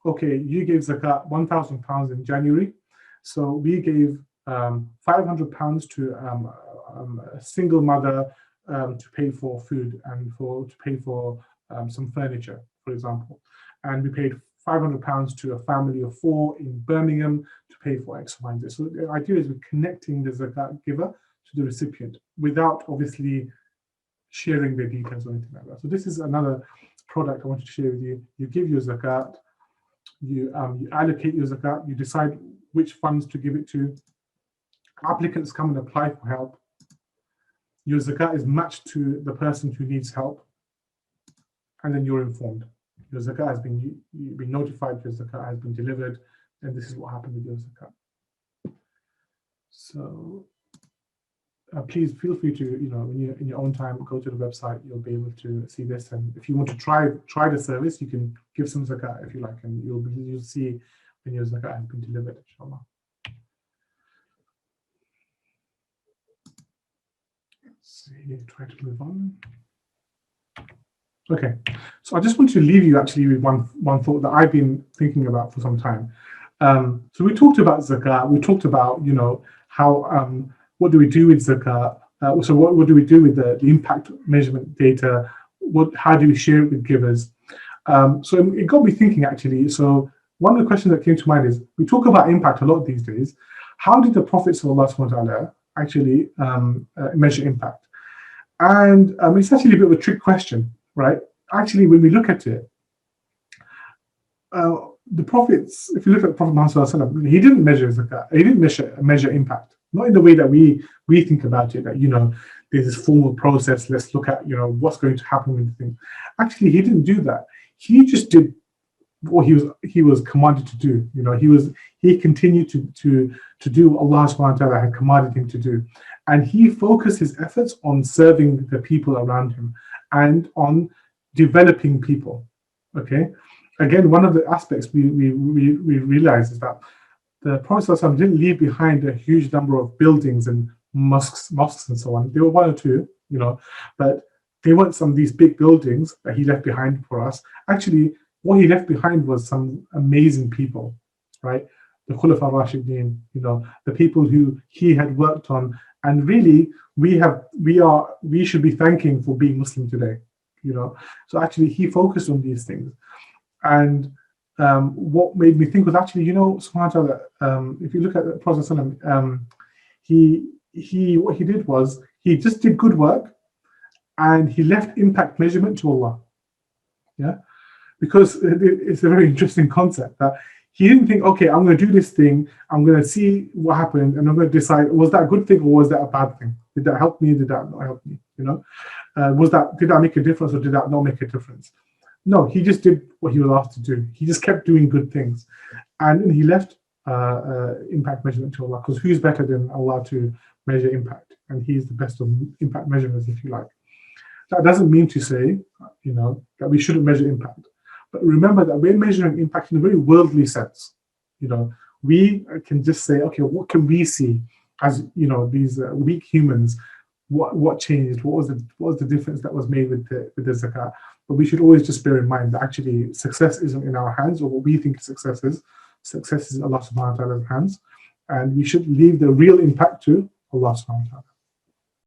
okay, you gave zakat £1,000 in January, so we gave £500 to a single mother to pay for food and to pay for some furniture, for example. And we paid £500 to a family of 4 in Birmingham to pay for X, Y, and Z. So the idea is we're connecting the zakat giver to the recipient without obviously sharing their details or anything like that. So this is another product I wanted to share with you. You give your zakat, you allocate your zakat, you decide which funds to give it to. Applicants come and apply for help. Your zakat is matched to the person who needs help, and then you're informed. Your zakat has been, you've been notified, your zakat has been delivered, and this is what happened with your zakat. So please feel free to, when you're in your own time, go to the website. You'll be able to see this, and if you want to try the service, you can give some zakat if you like, and you'll see when your zakat has been delivered, inshallah. Let's see, try to move on. Okay, so I just want to leave you actually with one thought that I've been thinking about for some time. So we talked about zakat. We talked about how what do we do with zakat? So what do we do with the impact measurement data? How do we share it with givers? So it got me thinking actually. So one of the questions that came to mind is, we talk about impact a lot these days. How did the prophets of Allah subhanahu wa ta'ala actually measure impact? And it's actually a bit of a trick question, right? Actually, when we look at it, the prophets, if you look at Prophet Muhammad, he didn't measure zakat. He didn't measure impact. Not in the way that we think about it, that there's this formal process. Let's look at what's going to happen with the thing. Actually, he didn't do that. He just did what he was commanded to do. He continued to do what Allah subhanahu wa ta'ala had commanded him to do, and he focused his efforts on serving the people around him and on developing people. Okay, again, one of the aspects we realize is that the Prophet ﷺ didn't leave behind a huge number of buildings and mosques and so on. There were 1 or 2, but they weren't some of these big buildings that he left behind for us. Actually, what he left behind was some amazing people, right? The Khulafa Rashidin, the people who he had worked on, and really we should be thanking for being Muslim today, So actually, he focused on these things, and what made me think was actually, subhanAllah, if you look at the Prophet ﷺ, what he did was he just did good work, and he left impact measurement to Allah. Yeah, because it's a very interesting concept that he didn't think, okay, I'm going to do this thing, I'm going to see what happened, and I'm going to decide, was that a good thing or was that a bad thing? Did that help me? Did that not help me? You know, did that make a difference or did that not make a difference? No, he just did what he was asked to do. He just kept doing good things, and he left impact measurement to Allah, because who's better than Allah to measure impact? And He's the best of impact measurers, if you like. That doesn't mean to say, you know, that we shouldn't measure impact. But remember that we're measuring impact in a very worldly sense. You know, we can just say, okay, what can we see as, you know, these weak humans? What changed? What was the difference that was made with the zakat? But we should always just bear in mind that actually success isn't in our hands, or what we think success is. Success is in Allah subhanahu wa ta'ala's hands, and we should leave the real impact to Allah subhanahu wa ta'ala.